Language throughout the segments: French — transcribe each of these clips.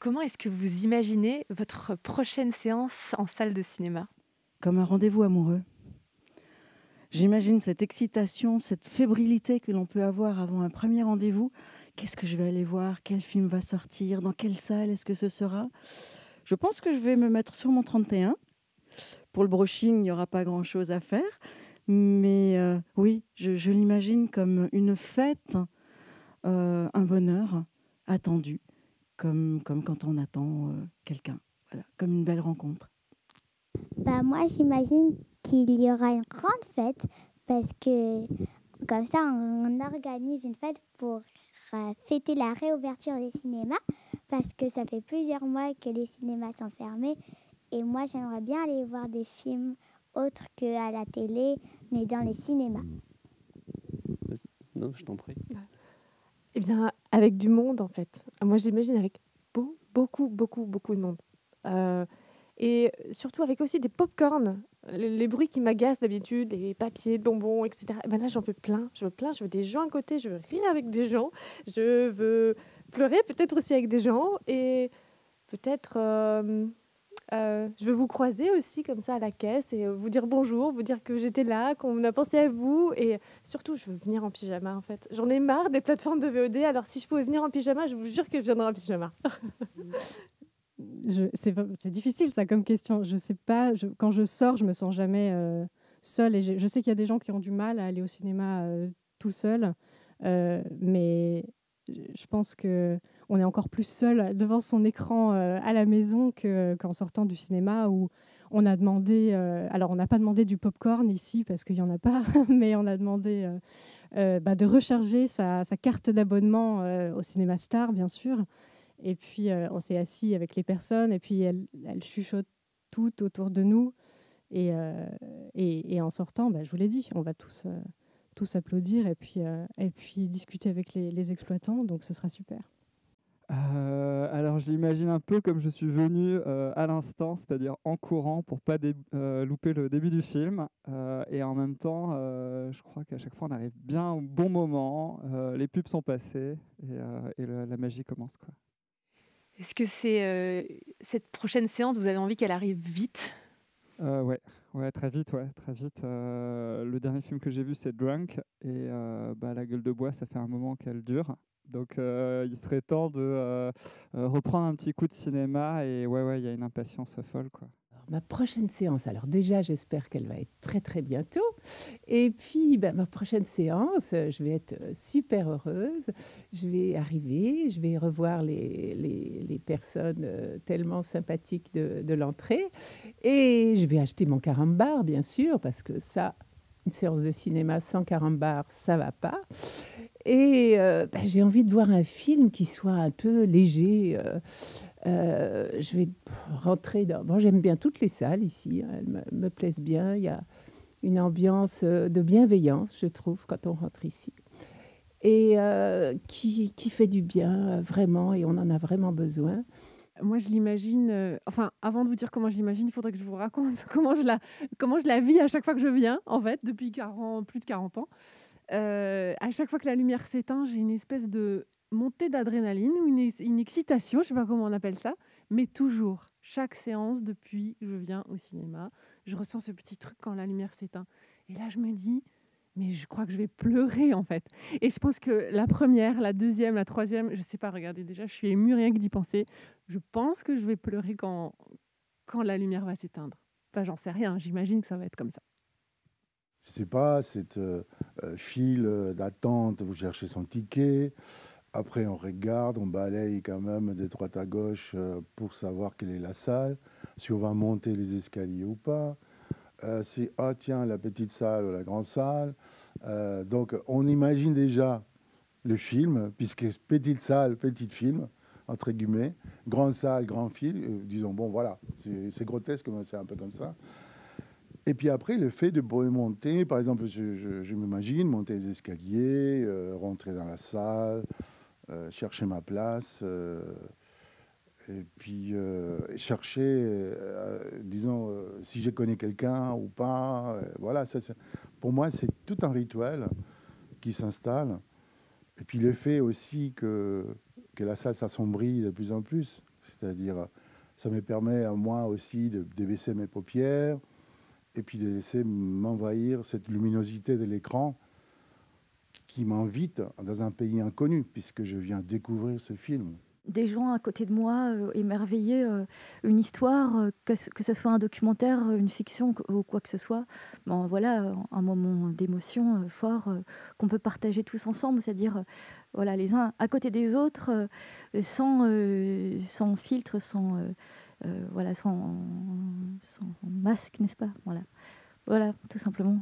Comment est-ce que vous imaginez votre prochaine séance en salle de cinéma? Comme un rendez-vous amoureux. J'imagine cette excitation, cette fébrilité que l'on peut avoir avant un premier rendez-vous. Qu'est-ce que je vais aller voir? Quel film va sortir? Dans quelle salle est-ce que ce sera? Je pense que je vais me mettre sur mon 31. Pour le brushing, il n'y aura pas grand-chose à faire. Mais oui, je l'imagine comme une fête, un bonheur attendu, comme quand on attend quelqu'un. Voilà, comme une belle rencontre. Bah moi j'imagine qu'il y aura une grande fête parce que comme ça on organise une fête pour fêter la réouverture des cinémas parce que ça fait plusieurs mois que les cinémas sont fermés et moi j'aimerais bien aller voir des films autres qu'à la télé mais dans les cinémas. Non, je t'en prie. Eh bien, avec du monde, en fait. Moi, j'imagine avec beaucoup de monde. Et surtout avec aussi des pop-corn. Les bruits qui m'agacent d'habitude, les papiers, bonbons, etc. Ben là, j'en veux plein. Je veux des gens à côté. Je veux rire avec des gens. Je veux pleurer peut-être aussi avec des gens. Et peut-être... je veux vous croiser aussi comme ça à la caisse et vous dire bonjour, vous dire que j'étais là, qu'on a pensé à vous. Et surtout, je veux venir en pyjama, en fait. J'en ai marre des plateformes de VOD. Alors, si je pouvais venir en pyjama, je vous jure que je viendrais en pyjama. C'est difficile, ça, comme question. Je sais pas, quand je sors, je me sens jamais seule. Et je sais qu'il y a des gens qui ont du mal à aller au cinéma tout seul. Mais je pense qu'on est encore plus seul devant son écran à la maison qu'en sortant du cinéma où on a demandé... alors, on n'a pas demandé du popcorn ici parce qu'il n'y en a pas, mais on a demandé de recharger sa carte d'abonnement au Cinéma Star, bien sûr. Et puis, on s'est assis avec les personnes et puis elles chuchotent toutes autour de nous. Et en sortant, je vous l'ai dit, on va tous applaudir et puis discuter avec les exploitants. Donc, ce sera super. Alors, je l'imagine un peu comme je suis venu à l'instant, c'est-à-dire en courant pour pas louper le début du film. Et en même temps, je crois qu'à chaque fois, on arrive bien au bon moment. Les pubs sont passées et la magie commence, quoi. Est-ce que c'est cette prochaine séance, vous avez envie qu'elle arrive vite? Ouais, très vite, ouais, très vite. Le dernier film que j'ai vu, c'est Drunk, et La Gueule de Bois, ça fait un moment qu'elle dure. Donc, il serait temps de reprendre un petit coup de cinéma, et ouais, il y a une impatience folle, quoi. Ma prochaine séance, alors déjà, j'espère qu'elle va être très, très bientôt. Et puis, ma prochaine séance, je vais être super heureuse. Je vais arriver, je vais revoir les personnes tellement sympathiques de l'entrée. Et je vais acheter mon carambar, bien sûr, parce que ça, une séance de cinéma sans carambar, ça va pas. Et j'ai envie de voir un film qui soit un peu léger. Je vais rentrer dans... Bon, j'aime bien toutes les salles ici, hein, elles me plaisent bien. Il y a une ambiance de bienveillance, je trouve, quand on rentre ici. Et qui fait du bien, vraiment, et on en a vraiment besoin. Moi, je l'imagine... avant de vous dire comment je l'imagine, il faudrait que je vous raconte comment je la vis à chaque fois que je viens, en fait, depuis plus de 40 ans. À chaque fois que la lumière s'éteint, j'ai une espèce de montée d'adrénaline ou une excitation, je ne sais pas comment on appelle ça, mais toujours, chaque séance depuis que je viens au cinéma, je ressens ce petit truc quand la lumière s'éteint. Et là, je me dis, mais je crois que je vais pleurer, en fait. Et je pense que la première, la deuxième, la troisième, je ne sais pas, regardez, déjà, je suis émue rien que d'y penser. Je pense que je vais pleurer quand la lumière va s'éteindre. Enfin, j'en sais rien, j'imagine que ça va être comme ça. Je sais pas, cette file d'attente, vous cherchez son ticket. Après, on regarde, on balaye quand même de droite à gauche pour savoir quelle est la salle, si on va monter les escaliers ou pas. C'est, ah tiens, la petite salle ou la grande salle. Donc, on imagine déjà le film, puisque petite salle, petit film, entre guillemets, grande salle, grand film. Disons, bon, voilà, c'est grotesque, mais c'est un peu comme ça. Et puis après, le fait de monter, par exemple, je m'imagine monter les escaliers, rentrer dans la salle, chercher ma place, et puis chercher, disons, si je connais quelqu'un ou pas. Voilà, pour moi, c'est tout un rituel qui s'installe. Et puis le fait aussi que la salle s'assombrit de plus en plus, C'est-à-dire, ça me permet à moi aussi de baisser mes paupières et puis de laisser m'envahir cette luminosité de l'écran qui m'invite dans un pays inconnu, puisque je viens découvrir ce film. Des gens à côté de moi émerveillaient une histoire, que ce soit un documentaire, une fiction ou quoi que ce soit. Bon, voilà, un moment d'émotion fort qu'on peut partager tous ensemble, c'est-à-dire voilà, les uns à côté des autres, sans filtre, voilà, sans masque, n'est-ce pas? Voilà, tout simplement.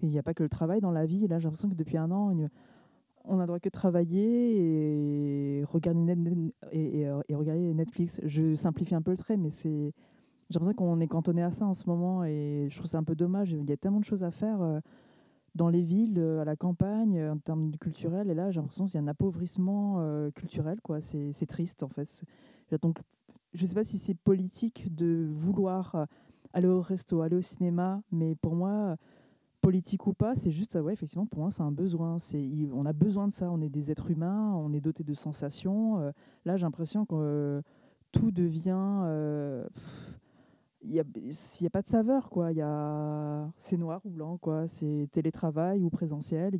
Il n'y a pas que le travail dans la vie. Et là, j'ai l'impression que depuis un an, on n'a droit que de travailler et regarder, et regarder Netflix. Je simplifie un peu le trait, mais j'ai l'impression qu'on est cantonné à ça en ce moment et je trouve ça un peu dommage. Il y a tellement de choses à faire dans les villes, à la campagne, en termes de culturel. Et là, j'ai l'impression qu'il y a un appauvrissement culturel, quoi. C'est triste, en fait. Donc, je ne sais pas si c'est politique de vouloir aller au resto, aller au cinéma, mais pour moi, politique ou pas, c'est juste, ouais, effectivement, pour moi, c'est un besoin. On a besoin de ça. On est des êtres humains, on est dotés de sensations. Là, j'ai l'impression que tout devient... il n'y a pas de saveur, quoi. C'est noir ou blanc, quoi. C'est télétravail ou présentiel.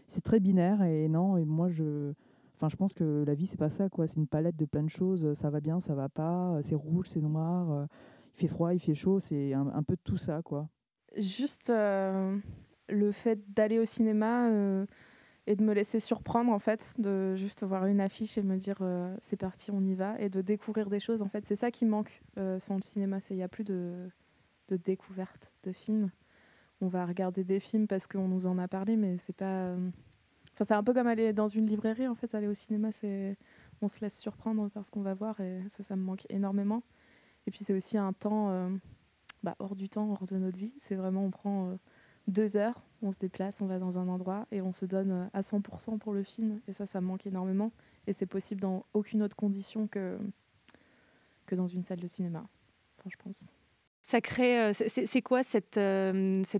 C'est très binaire et non. Et moi, je pense que la vie, c'est pas ça, quoi. C'est une palette de plein de choses. Ça va bien, ça va pas. C'est rouge, c'est noir. Il fait froid, il fait chaud. C'est un peu de tout ça, quoi. Juste le fait d'aller au cinéma et de me laisser surprendre, en fait, de juste voir une affiche et me dire c'est parti, on y va, et de découvrir des choses, en fait. C'est ça qui manque sans le cinéma. Il n'y a plus de découverte de films. On va regarder des films parce qu'on nous en a parlé, mais c'est pas... c'est un peu comme aller dans une librairie, en fait. Aller au cinéma, on se laisse surprendre par ce qu'on va voir, et ça me manque énormément. Et puis c'est aussi un temps... hors du temps, hors de notre vie. C'est vraiment, on prend 2 heures, on se déplace, on va dans un endroit et on se donne à 100% pour le film. Et ça me manque énormément. Et c'est possible dans aucune autre condition que dans une salle de cinéma, je pense. Ça crée... c'est quoi cette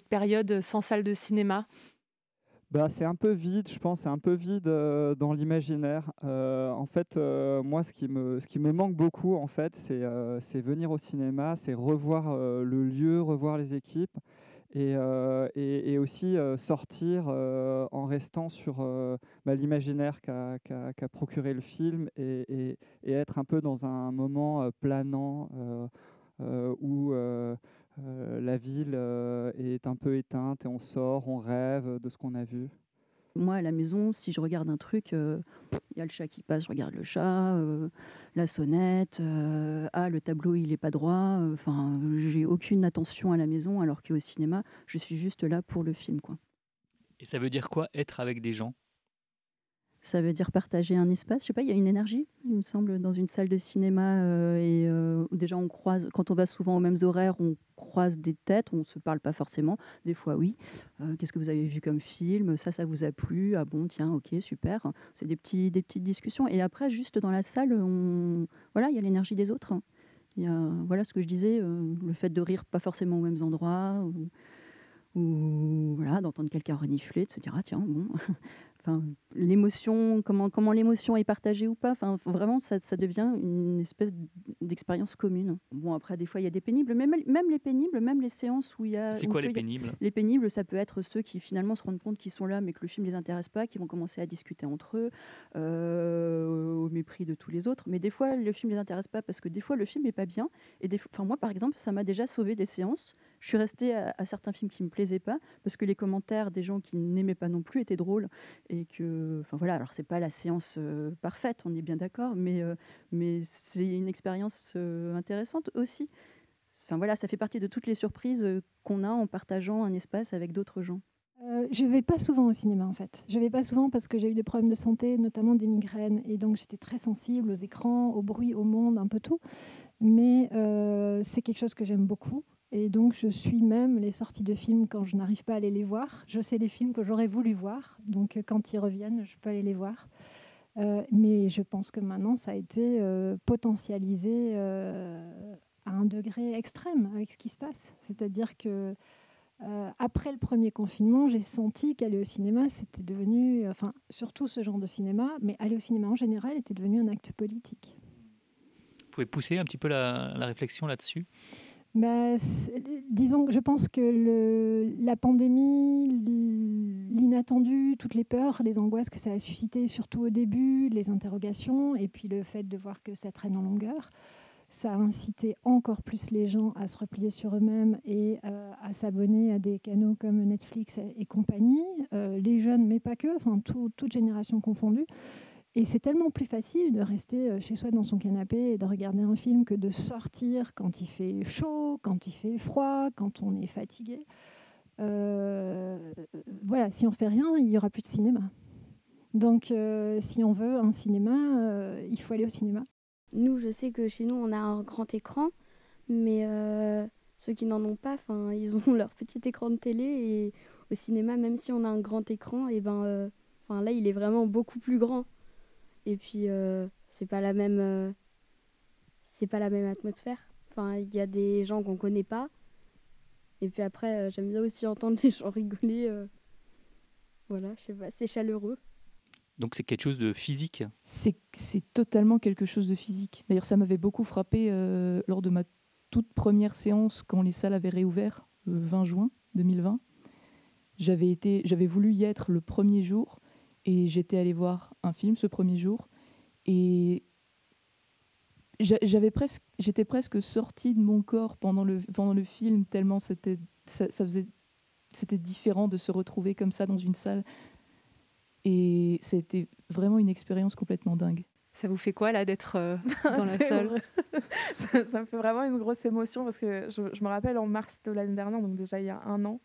période sans salle de cinéma ? C'est un peu vide, je pense, c'est un peu vide dans l'imaginaire. En fait, moi, ce qui me manque beaucoup, en fait, c'est venir au cinéma, c'est revoir le lieu, revoir les équipes, et aussi sortir en restant sur l'imaginaire qu'a procuré le film, et être un peu dans un moment planant où... la ville est un peu éteinte et on sort, on rêve de ce qu'on a vu. Moi, à la maison, si je regarde un truc, il y a le chat qui passe, je regarde le chat, la sonnette, le tableau, il n'est pas droit. J'ai aucune attention à la maison, alors qu'au cinéma, je suis juste là pour le film, quoi. Et ça veut dire quoi, être avec des gens ? Ça veut dire partager un espace. Je sais pas, il y a une énergie, il me semble, dans une salle de cinéma. Déjà, on croise, quand on va souvent aux mêmes horaires, on croise des têtes, on ne se parle pas forcément. Des fois, oui. Qu'est-ce que vous avez vu comme film ? Ça vous a plu ? Ah bon, tiens, ok, super. C'est des petites discussions. Et après, juste dans la salle, il y a l'énergie des autres. Il y a, ce que je disais, le fait de rire pas forcément aux mêmes endroits, ou d'entendre quelqu'un renifler, de se dire, ah tiens, bon... l'émotion, comment l'émotion est partagée ou pas. Vraiment, ça devient une espèce d'expérience commune. Bon, après, des fois, il y a des pénibles, mais même les pénibles, même les séances où il y a... C'est quoi les pénibles ? Les pénibles, ça peut être ceux qui finalement se rendent compte qu'ils sont là, mais que le film ne les intéresse pas, qui vont commencer à discuter entre eux, au mépris de tous les autres. Mais des fois, le film ne les intéresse pas parce que des fois, le film n'est pas bien. Et moi, par exemple, ça m'a déjà sauvé des séances. Je suis restée à certains films qui ne me plaisaient pas parce que les commentaires des gens qui n'aimaient pas non plus étaient drôles. Et que, alors c'est pas la séance parfaite, on est bien d'accord, mais c'est une expérience intéressante aussi. Ça fait partie de toutes les surprises qu'on a en partageant un espace avec d'autres gens. Je vais pas souvent au cinéma, en fait. Je vais pas souvent parce que j'ai eu des problèmes de santé, notamment des migraines, et donc j'étais très sensible aux écrans, au bruit, au monde, un peu tout. Mais c'est quelque chose que j'aime beaucoup. Et donc, je suis même les sorties de films quand je n'arrive pas à aller les voir. Je sais les films que j'aurais voulu voir. Donc, quand ils reviennent, je peux aller les voir. Mais je pense que maintenant, ça a été potentialisé à un degré extrême avec ce qui se passe. C'est-à-dire que après le premier confinement, j'ai senti qu'aller au cinéma, c'était devenu... surtout ce genre de cinéma, mais aller au cinéma en général était devenu un acte politique. Vous pouvez pousser un petit peu la réflexion là-dessus? Disons que je pense que la pandémie, l'inattendu, toutes les peurs, les angoisses que ça a suscité, surtout au début, les interrogations, et puis le fait de voir que ça traîne en longueur, ça a incité encore plus les gens à se replier sur eux-mêmes et à s'abonner à des canaux comme Netflix et compagnie, les jeunes, mais pas que, enfin toute génération confondue. Et c'est tellement plus facile de rester chez soi dans son canapé et de regarder un film que de sortir quand il fait chaud, quand il fait froid, quand on est fatigué. Voilà, si on fait rien, il n'y aura plus de cinéma. Donc, si on veut un cinéma, il faut aller au cinéma. Nous, je sais que chez nous, on a un grand écran, mais ceux qui n'en ont pas, ils ont leur petit écran de télé. Et au cinéma, même si on a un grand écran, et là, il est vraiment beaucoup plus grand. Et puis, c'est pas la même atmosphère. Enfin, il y a des gens qu'on connaît pas. Et puis après, j'aime bien aussi entendre les gens rigoler. Voilà, je sais pas, c'est chaleureux. Donc c'est quelque chose de physique? C'est totalement quelque chose de physique. D'ailleurs, ça m'avait beaucoup frappé lors de ma toute première séance quand les salles avaient réouvert, le 20 juin 2020. J'avais voulu y être le premier jour et j'étais allée voir un film ce premier jour et j'étais presque sortie de mon corps pendant le film tellement c'était différent de se retrouver comme ça dans une salle. Et c'était vraiment une expérience complètement dingue. Ça vous fait quoi là d'être dans la salle? Ça me fait vraiment une grosse émotion parce que je me rappelle en mars de l'année dernière, donc déjà il y a 1 an,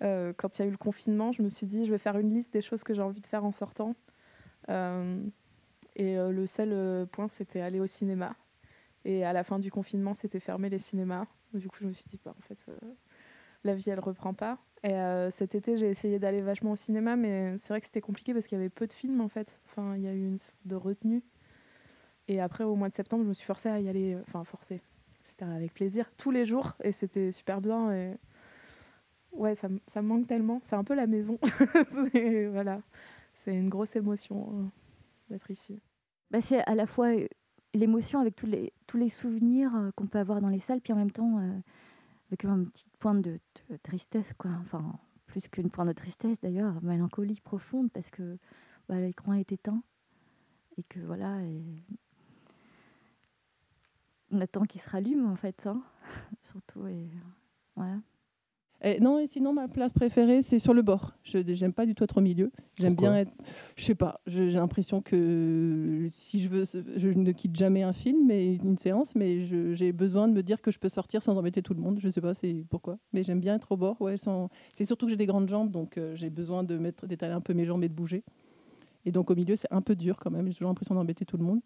quand il y a eu le confinement, je me suis dit je vais faire une liste des choses que j'ai envie de faire en sortant. Le seul point, c'était aller au cinéma. Et à la fin du confinement, c'était fermer les cinémas. Du coup, je me suis dit, en fait, la vie, elle reprend pas. Et cet été, j'ai essayé d'aller vachement au cinéma, mais c'est vrai que c'était compliqué parce qu'il y avait peu de films, en fait. Enfin, il y a eu une sorte de retenue. Et après, au mois de septembre, je me suis forcée à y aller. Enfin, forcée. C'était avec plaisir, tous les jours. Et c'était super bien. Et ouais, ça me manque tellement. C'est un peu la maison. Voilà. C'est une grosse émotion d'être ici. C'est à la fois l'émotion avec tous les souvenirs qu'on peut avoir dans les salles, puis en même temps avec une petite pointe de tristesse, quoi. Enfin, plus qu'une pointe de tristesse d'ailleurs, mélancolie profonde parce que l'écran est éteint et que voilà, on attend qu'il se rallume en fait, hein. Surtout et voilà. Non, et sinon, ma place préférée, c'est sur le bord. J'aime pas du tout être au milieu. J'aime bien être... Je sais pas, j'ai l'impression que si je veux, je ne quitte jamais un film, une séance, mais j'ai besoin de me dire que je peux sortir sans embêter tout le monde. Je sais pas c'est pourquoi, mais j'aime bien être au bord. Ouais, c'est surtout que j'ai des grandes jambes, donc j'ai besoin d'étaler un peu mes jambes et de bouger. Et donc au milieu, c'est un peu dur quand même. J'ai toujours l'impression d'embêter tout le monde.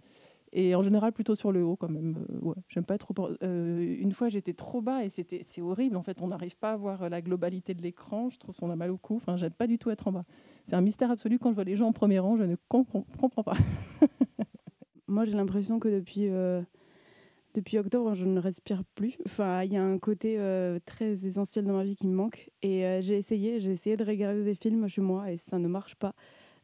Et en général, plutôt sur le haut quand même. Ouais, j'aime pas être trop... une fois, j'étais trop bas et c'est horrible. En fait, on n'arrive pas à voir la globalité de l'écran. Je trouve qu'on a mal au cou. Enfin, j'aime pas du tout être en bas. C'est un mystère absolu. Quand je vois les gens en premier rang, je ne comprends pas. Moi, j'ai l'impression que depuis octobre, je ne respire plus. Enfin, il y a un côté très essentiel dans ma vie qui me manque. Et j'ai essayé de regarder des films chez moi et ça ne marche pas.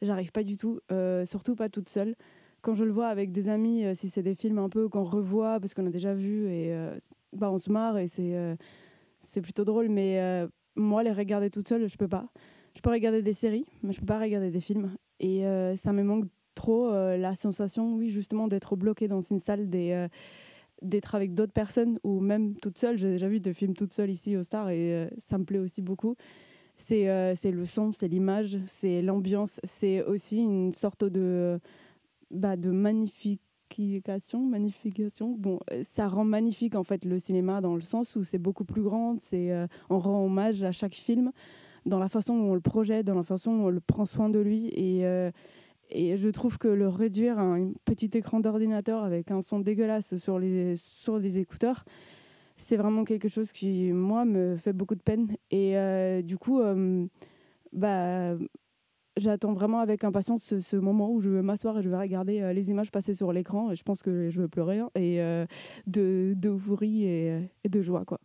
J'arrive pas du tout, surtout pas toute seule. Quand je le vois avec des amis, si c'est des films un peu qu'on revoit parce qu'on a déjà vu et on se marre et c'est plutôt drôle. Mais moi, les regarder toute seule, je peux pas. Je peux regarder des séries, mais je peux pas regarder des films. Et ça me manque trop la sensation, oui, justement, d'être bloquée dans une salle, d'être avec d'autres personnes ou même toute seule. J'ai déjà vu des films toute seule ici au Star et ça me plaît aussi beaucoup. C'est le son, c'est l'image, c'est l'ambiance, c'est aussi une sorte de magnification. Bon, ça rend magnifique en fait le cinéma dans le sens où c'est beaucoup plus grand, on rend hommage à chaque film dans la façon où on le projette, dans la façon où on le prend soin de lui et je trouve que le réduire à un petit écran d'ordinateur avec un son dégueulasse sur les écouteurs, c'est vraiment quelque chose qui moi me fait beaucoup de peine et du coup j'attends vraiment avec impatience ce moment où je vais m'asseoir et je vais regarder les images passer sur l'écran. Et je pense que je vais pleurer et d'euphorie et de joie, quoi.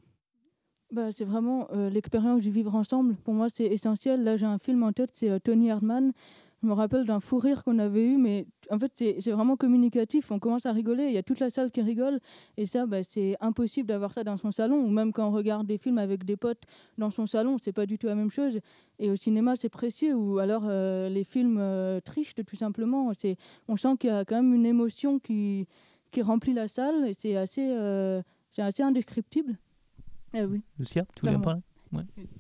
C'est vraiment l'expérience du vivre ensemble. Pour moi, c'est essentiel. Là, j'ai un film en tête, c'est Tony Erdmann. Je me rappelle d'un fou rire qu'on avait eu, mais en fait, c'est vraiment communicatif. On commence à rigoler, il y a toute la salle qui rigole. Et ça, c'est impossible d'avoir ça dans son salon. Ou même quand on regarde des films avec des potes dans son salon, c'est pas du tout la même chose. Et au cinéma, c'est précieux. Ou alors, les films tristes, tout simplement. On sent qu'il y a quand même une émotion qui remplit la salle. Et c'est assez indescriptible. Oui. Lucia, tu voulais en parler?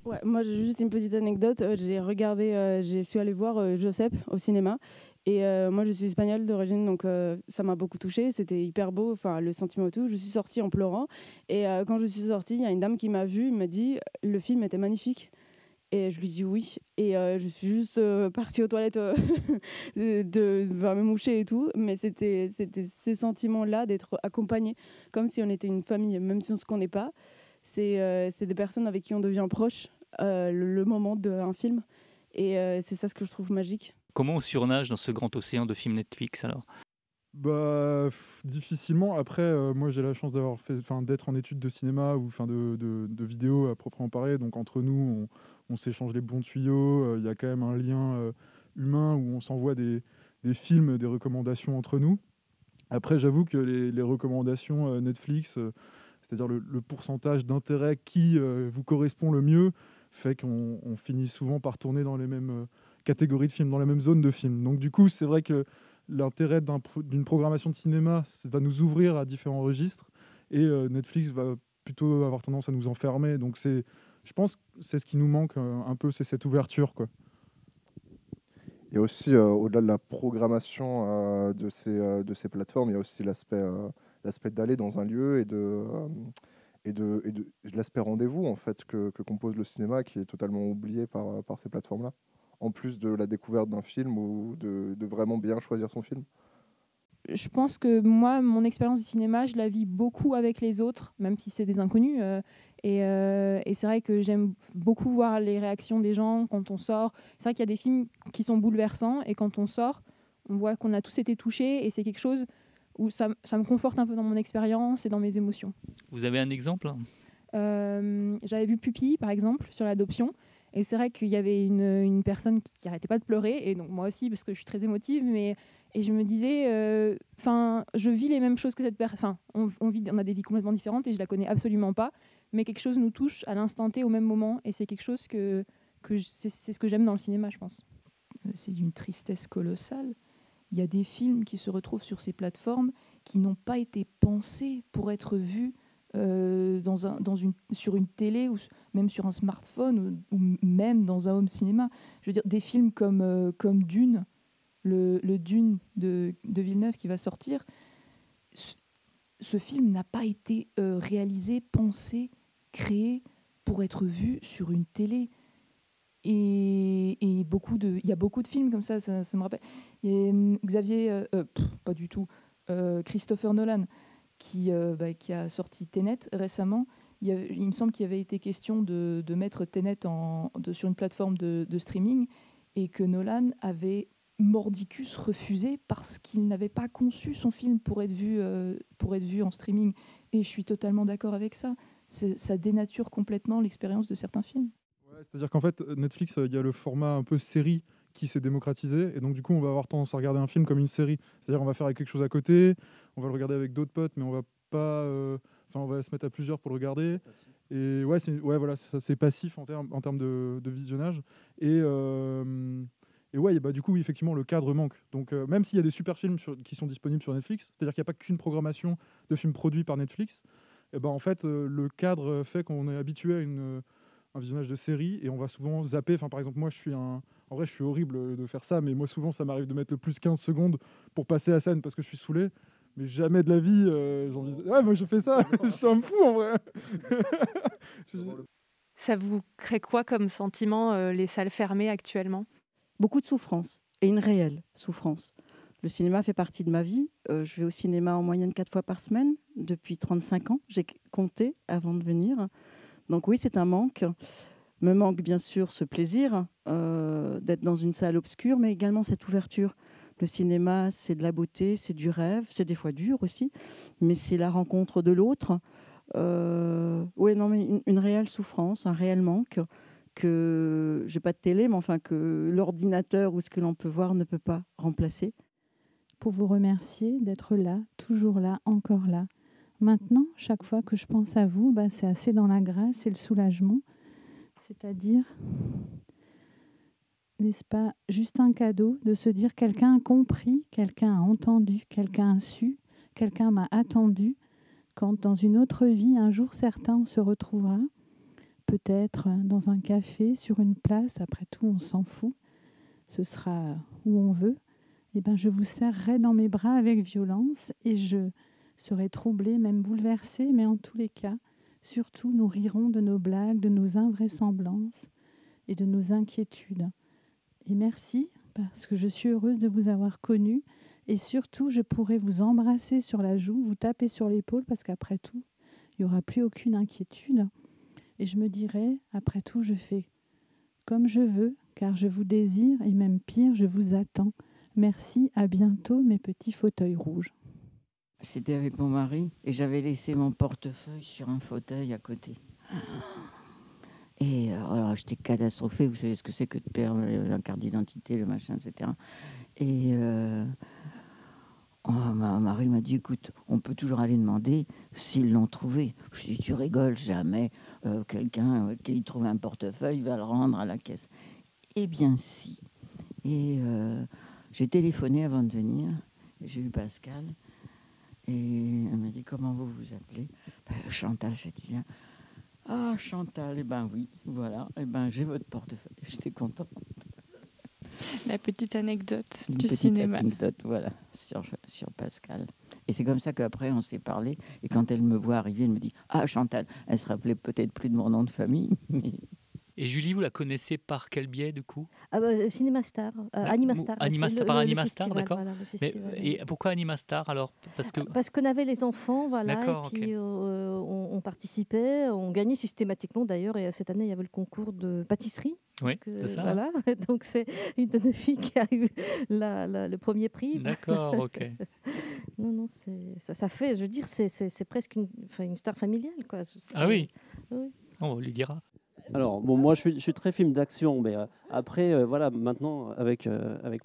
Ouais, moi j'ai juste une petite anecdote. Je suis allée voir Josep au cinéma. Et moi je suis espagnole d'origine, donc ça m'a beaucoup touchée. C'était hyper beau, enfin le sentiment et tout. Je suis sortie en pleurant. Et quand je suis sortie, il y a une dame qui m'a vue, m'a dit le film était magnifique. Et je lui dis oui. Et je suis juste partie aux toilettes me moucher et tout. Mais c'était ce sentiment-là d'être accompagnée, comme si on était une famille, même si on ne se connaît pas. C'est des personnes avec qui on devient proche le moment d'un film. Et c'est ça ce que je trouve magique. Comment on surnage dans ce grand océan de films Netflix alors? Difficilement. Après, moi j'ai la chance d'être en études de cinéma ou de vidéo à proprement parler. Donc entre nous, on s'échange les bons tuyaux. Il y a quand même un lien humain où on s'envoie des films, des recommandations entre nous. Après, j'avoue que les recommandations Netflix, c'est-à-dire le pourcentage d'intérêt qui vous correspond le mieux, fait qu'on finit souvent par tourner dans les mêmes catégories de films, dans la même zone de films. Donc du coup, c'est vrai que l'intérêt d'une programmation de cinéma va nous ouvrir à différents registres, et Netflix va plutôt avoir tendance à nous enfermer. Donc je pense que c'est ce qui nous manque un peu, c'est cette ouverture, quoi. Il y a aussi, au-delà de la programmation de ces plateformes, il y a aussi l'aspect d'aller dans un lieu et de l'aspect rendez-vous en fait que compose le cinéma, qui est totalement oublié par ces plateformes-là, en plus de la découverte d'un film ou de vraiment bien choisir son film. Je pense que moi, mon expérience du cinéma, je la vis beaucoup avec les autres, même si c'est des inconnus. Et c'est vrai que j'aime beaucoup voir les réactions des gens quand on sort. C'est vrai qu'il y a des films qui sont bouleversants, et quand on sort, on voit qu'on a tous été touchés, et c'est quelque chose où ça me conforte un peu dans mon expérience et dans mes émotions. Vous avez un exemple? J'avais vu Pupille, par exemple, sur l'adoption. Et c'est vrai qu'il y avait une personne qui n'arrêtait pas de pleurer, et donc moi aussi, parce que je suis très émotive, et je me disais, je vis les mêmes choses que cette personne. On a des vies complètement différentes, et je la connais absolument pas, mais quelque chose nous touche à l'instant T, au même moment, et c'est quelque chose c'est ce que j'aime dans le cinéma, je pense. C'est d'une tristesse colossale. Il y a des films qui se retrouvent sur ces plateformes qui n'ont pas été pensés pour être vus sur une télé, ou même sur un smartphone, ou même dans un home cinéma. Je veux dire, des films comme Dune, le Dune de Villeneuve qui va sortir, ce film n'a pas été réalisé, pensé, créé pour être vu sur une télé. Et il y a beaucoup de films comme ça me rappelle. Il y a pas du tout, Christopher Nolan, qui a sorti Tenet récemment. Il me semble qu'il y avait été question de mettre Tenet sur une plateforme de streaming, et que Nolan avait mordicus refusé parce qu'il n'avait pas conçu son film pour être vu en streaming. Et je suis totalement d'accord avec ça. Ça dénature complètement l'expérience de certains films. Ouais, c'est-à-dire qu'en fait, Netflix, il y a le format un peu série qui s'est démocratisé, et donc du coup, on va avoir tendance à regarder un film comme une série. C'est-à-dire on va faire quelque chose à côté, on va le regarder avec d'autres potes, mais on va pas, on va se mettre à plusieurs pour le regarder. Et voilà, c'est passif en termes de visionnage. Et du coup, effectivement, le cadre manque. Donc, même s'il y a des super films qui sont disponibles sur Netflix, c'est-à-dire qu'il n'y a pas qu'une programmation de films produits par Netflix, en fait, le cadre fait qu'on est habitué à un visionnage de séries, et on va souvent zapper. Par exemple, moi, en vrai, je suis horrible de faire ça, mais moi, souvent, ça m'arrive de mettre le plus 15 secondes pour passer la scène parce que je suis saoulé. Mais jamais de la vie, ouais, moi, je fais ça. Je suis un fou, en vrai. Ça vous crée quoi comme sentiment, les salles fermées actuellement? Beaucoup de souffrance, et une réelle souffrance. Le cinéma fait partie de ma vie. Je vais au cinéma en moyenne 4 fois par semaine depuis 35 ans. J'ai compté avant de venir. Donc oui, c'est un manque. Me manque bien sûr ce plaisir d'être dans une salle obscure, mais également cette ouverture. Le cinéma, c'est de la beauté, c'est du rêve, c'est des fois dur aussi, mais c'est la rencontre de l'autre. Oui, non, mais une réelle souffrance, un réel manque que j'ai pas de télé, mais enfin que l'ordinateur ou ce que l'on peut voir ne peut pas remplacer. Pour vous remercier d'être là, toujours là, encore là. Maintenant, chaque fois que je pense à vous, c'est assez dans la grâce et le soulagement. C'est-à-dire, n'est-ce pas, juste un cadeau de se dire quelqu'un a compris, quelqu'un a entendu, quelqu'un a su, quelqu'un m'a attendu. Quand dans une autre vie, un jour certain, on se retrouvera, peut-être dans un café, sur une place, après tout, on s'en fout, ce sera où on veut, je vous serrerai dans mes bras avec violence et je serai troublée, même bouleversée, mais en tous les cas, surtout, nous rirons de nos blagues, de nos invraisemblances et de nos inquiétudes. Et merci, parce que je suis heureuse de vous avoir connu. Et surtout, je pourrai vous embrasser sur la joue, vous taper sur l'épaule, parce qu'après tout, il n'y aura plus aucune inquiétude. Et je me dirai, après tout, je fais comme je veux, car je vous désire, et même pire, je vous attends. Merci, à bientôt, mes petits fauteuils rouges. C'était avec mon mari, et j'avais laissé mon portefeuille sur un fauteuil à côté. Et alors, j'étais catastrophée, vous savez ce que c'est que de perdre la carte d'identité, le machin, etc. Et ma mari m'a dit, écoute, on peut toujours aller demander s'ils l'ont trouvé. Je dis, tu rigoles, jamais quelqu'un qui trouve un portefeuille va le rendre à la caisse. Eh bien, si. Et j'ai téléphoné avant de venir, j'ai eu Pascal, et elle m'a dit, comment vous vous appelez? Chantal Chatillon. Ah, Chantal, oui, voilà, j'ai votre portefeuille, j'étais contente. La petite anecdote Une du petite cinéma. anecdote, voilà, sur Pascal. Et c'est comme ça qu'après, on s'est parlé. Et quand elle me voit arriver, elle me dit « Ah, Chantal !» Elle se rappelait peut-être plus de mon nom de famille. Mais... Et Julie, vous la connaissez par quel biais, du coup? Cinémastar, Animastar. Animastar, par Animastar, d'accord. Voilà, et pourquoi Animastar, alors? Parce qu'on avait les enfants, voilà, d'accord, et puis on participait, on gagnait systématiquement d'ailleurs, et cette année, il y avait le concours de pâtisserie. Oui, c'est ça. Voilà, donc c'est une de nos filles qui a eu le premier prix. D'accord, ok. Non, ça fait, je veux dire, c'est presque une histoire familiale, quoi. Ah oui. Oui. On lui dira. Alors, bon, moi, je suis très film d'action, mais après, voilà, maintenant, avec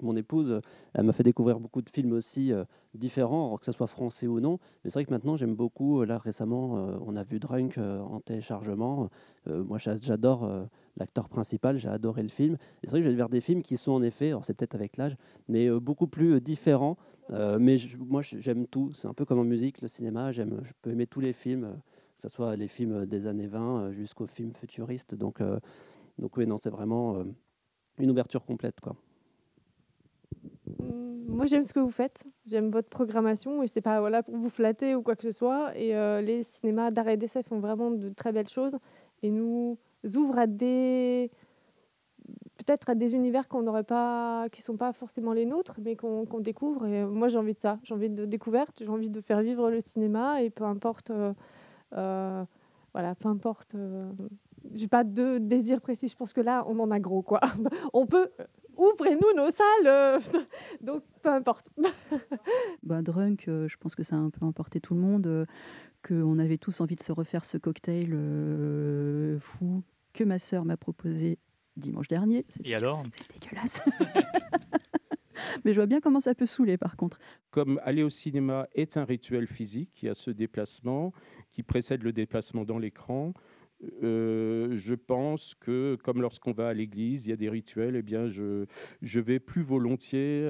mon épouse, elle m'a fait découvrir beaucoup de films aussi différents, que ce soit français ou non. Mais c'est vrai que maintenant, j'aime beaucoup. Là, récemment, on a vu Drunk en téléchargement. Moi, j'adore l'acteur principal, j'ai adoré le film. Et c'est vrai que je vais vers des films qui sont en effet, alors c'est peut-être avec l'âge, mais beaucoup plus différents. Mais moi, j'aime tout. C'est un peu comme en musique, le cinéma. Je peux aimer tous les films. Que ce soit les films des années 20 jusqu'aux films futuristes. Donc oui, non, c'est vraiment une ouverture complète, quoi. Moi, j'aime ce que vous faites. J'aime votre programmation. Et c'est pas pour vous flatter ou quoi que ce soit. Et les cinémas d'art et d'essai font vraiment de très belles choses. Et nous ouvrent peut-être à des univers qui ne sont pas forcément les nôtres, mais qu'on découvre. Et moi, j'ai envie de ça. J'ai envie de découverte. J'ai envie de faire vivre le cinéma. Et peu importe... peu importe. J'ai pas de désir précis. Je pense que là, on en a gros, quoi. On peut. Ouvrez-nous nos salles. Donc, peu importe. Drunk, je pense que ça a un peu emporté tout le monde. Qu'on avait tous envie de se refaire ce cocktail fou que ma sœur m'a proposé dimanche dernier. Et alors? C'est dégueulasse. Mais je vois bien comment ça peut saouler, par contre. Comme aller au cinéma est un rituel physique, il y a ce déplacement qui précède le déplacement dans l'écran. Je pense que, comme lorsqu'on va à l'église, il y a des rituels, eh bien, je vais plus volontiers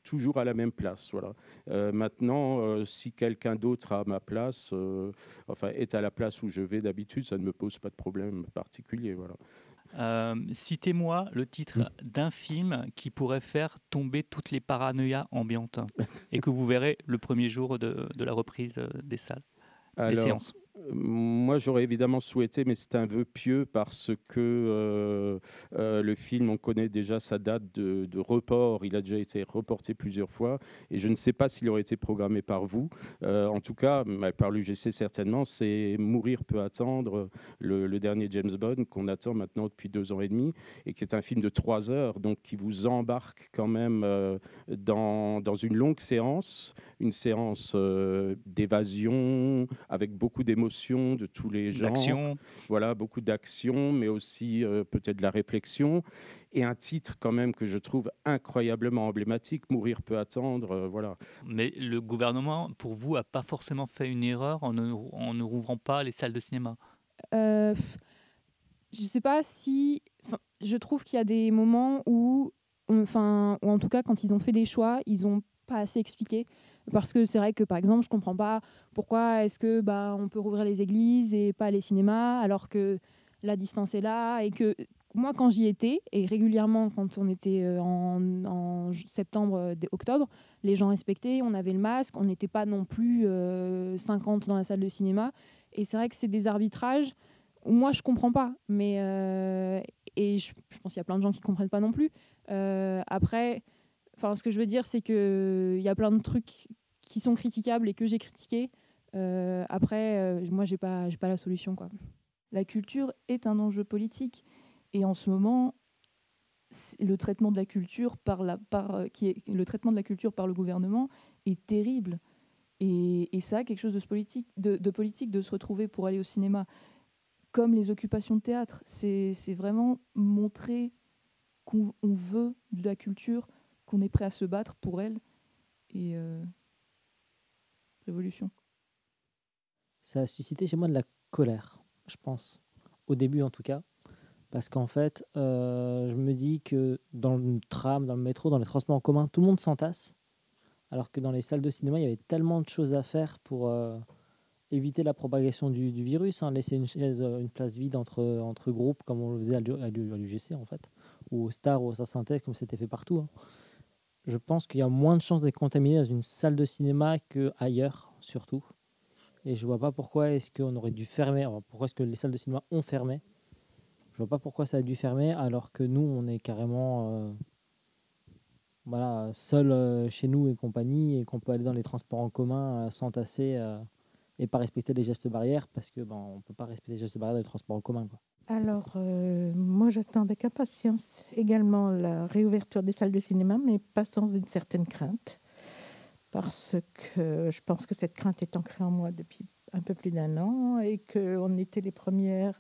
toujours à la même place. Voilà. Maintenant, si quelqu'un d'autre à ma place, est à la place où je vais d'habitude, ça ne me pose pas de problème particulier. Voilà. Citez-moi le titre d'un film qui pourrait faire tomber toutes les paranoïas ambiantes et que vous verrez le premier jour de la reprise des salles, des séances. Moi, j'aurais évidemment souhaité, mais c'est un vœu pieux parce que le film, on connaît déjà sa date de report. Il a déjà été reporté plusieurs fois et je ne sais pas s'il aurait été programmé par vous. En tout cas, par l'UGC certainement, c'est Mourir peut attendre, le dernier James Bond qu'on attend maintenant depuis 2 ans et demi et qui est un film de 3 heures, donc qui vous embarque quand même dans une longue séance, une séance d'évasion avec beaucoup d'émotions d'émotions de tous les genres. D'action. Voilà, beaucoup d'action, mais aussi peut-être de la réflexion. Et un titre quand même que je trouve incroyablement emblématique, Mourir peut attendre, voilà. Mais le gouvernement, pour vous, n'a pas forcément fait une erreur en ne rouvrant pas les salles de cinéma. Je ne sais pas si... Je trouve qu'il y a des moments où, ou en tout cas quand ils ont fait des choix, ils n'ont pas assez expliqué. Parce que c'est vrai que, par exemple, je ne comprends pas pourquoi est-ce que on peut rouvrir les églises et pas les cinémas, alors que la distance est là. Et que moi, quand j'y étais, et régulièrement quand on était en septembre, octobre, les gens respectaient, on avait le masque, on n'était pas non plus 50 dans la salle de cinéma. Et c'est vrai que c'est des arbitrages où moi, je ne comprends pas. Mais, et je pense qu'il y a plein de gens qui ne comprennent pas non plus. Après... ce que je veux dire, c'est qu'il y a plein de trucs qui sont critiquables et que j'ai critiqués. Moi, j'ai pas la solution, quoi. La culture est un enjeu politique. Et en ce moment, le traitement de la culture par le gouvernement est terrible. Et ça a quelque chose de politique de se retrouver pour aller au cinéma. Comme les occupations de théâtre. C'est vraiment montrer qu'on veut de la culture, qu'on est prêt à se battre pour elle. Et révolution. Ça a suscité chez moi de la colère, je pense. Au début, en tout cas. Parce qu'en fait, je me dis que dans le tram, dans le métro, dans les transports en commun, tout le monde s'entasse. Alors que dans les salles de cinéma, il y avait tellement de choses à faire pour éviter la propagation du virus. Laisser une place vide entre groupes, comme on le faisait à l'UGC, en fait. Ou au Star ou au Synthèse, comme c'était fait partout. Je pense qu'il y a moins de chances d'être contaminé dans une salle de cinéma qu'ailleurs, surtout. Et je ne vois pas pourquoi est-ce qu'on aurait dû fermer, pourquoi est-ce que les salles de cinéma ont fermé. Je ne vois pas pourquoi ça a dû fermer, alors que nous, on est carrément seuls chez nous et compagnie, et qu'on peut aller dans les transports en commun, s'entasser et pas respecter les gestes barrières, parce que on ne peut pas respecter les gestes barrières dans les transports en commun, quoi. Alors, moi, j'attends avec impatience également la réouverture des salles de cinéma, mais pas sans une certaine crainte, parce que je pense que cette crainte est ancrée en moi depuis un peu plus d'1 an, et qu'on était les premières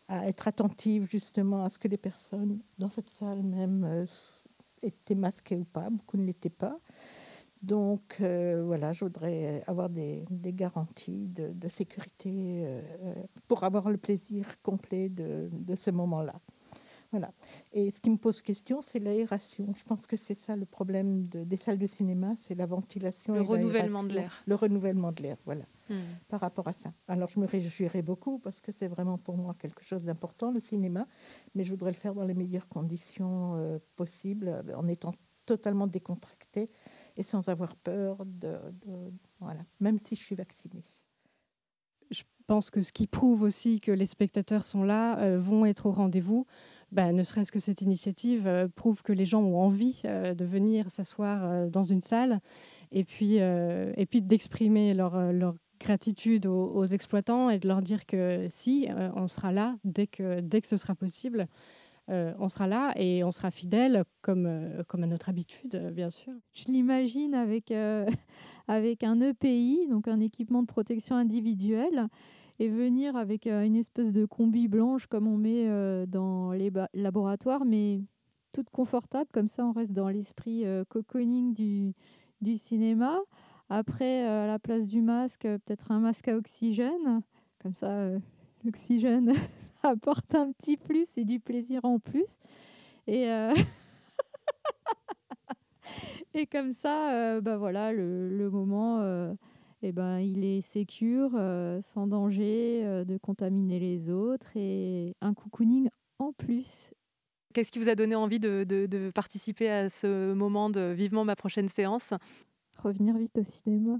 à être attentives justement à ce que les personnes dans cette salle même étaient masquées ou pas. Beaucoup ne l'étaient pas. Donc voilà, je voudrais avoir des garanties de sécurité pour avoir le plaisir complet de ce moment-là. Voilà. Et ce qui me pose question, c'est l'aération. Je pense que c'est ça le problème des salles de cinéma, c'est la ventilation. Le renouvellement de l'air. Le renouvellement de l'air, voilà, par rapport à ça. Alors je me réjouirais beaucoup parce que c'est vraiment pour moi quelque chose d'important, le cinéma, mais je voudrais le faire dans les meilleures conditions possibles, en étant totalement décontractée et sans avoir peur voilà, même si je suis vaccinée. Je pense que ce qui prouve aussi que les spectateurs sont là, vont être au rendez-vous, ne serait-ce que cette initiative prouve que les gens ont envie de venir s'asseoir dans une salle et puis d'exprimer leur gratitude aux exploitants et de leur dire que si, on sera là dès que ce sera possible. On sera là et on sera fidèle comme à notre habitude, bien sûr. Je l'imagine avec un EPI, donc un équipement de protection individuelle, et venir avec une espèce de combi blanche comme on met dans les laboratoires, mais toute confortable, comme ça on reste dans l'esprit cocooning du cinéma. Après, à la place du masque, peut-être un masque à oxygène, comme ça l'oxygène apporte un petit plus et du plaisir en plus. Et, et comme ça, voilà, le moment, il est sécure, sans danger de contaminer les autres et un cocooning en plus. Qu'est-ce qui vous a donné envie de participer à ce moment de vivement ma prochaine séance ? Revenir vite au cinéma.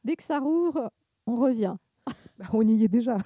Dès que ça rouvre, on revient. On y est déjà.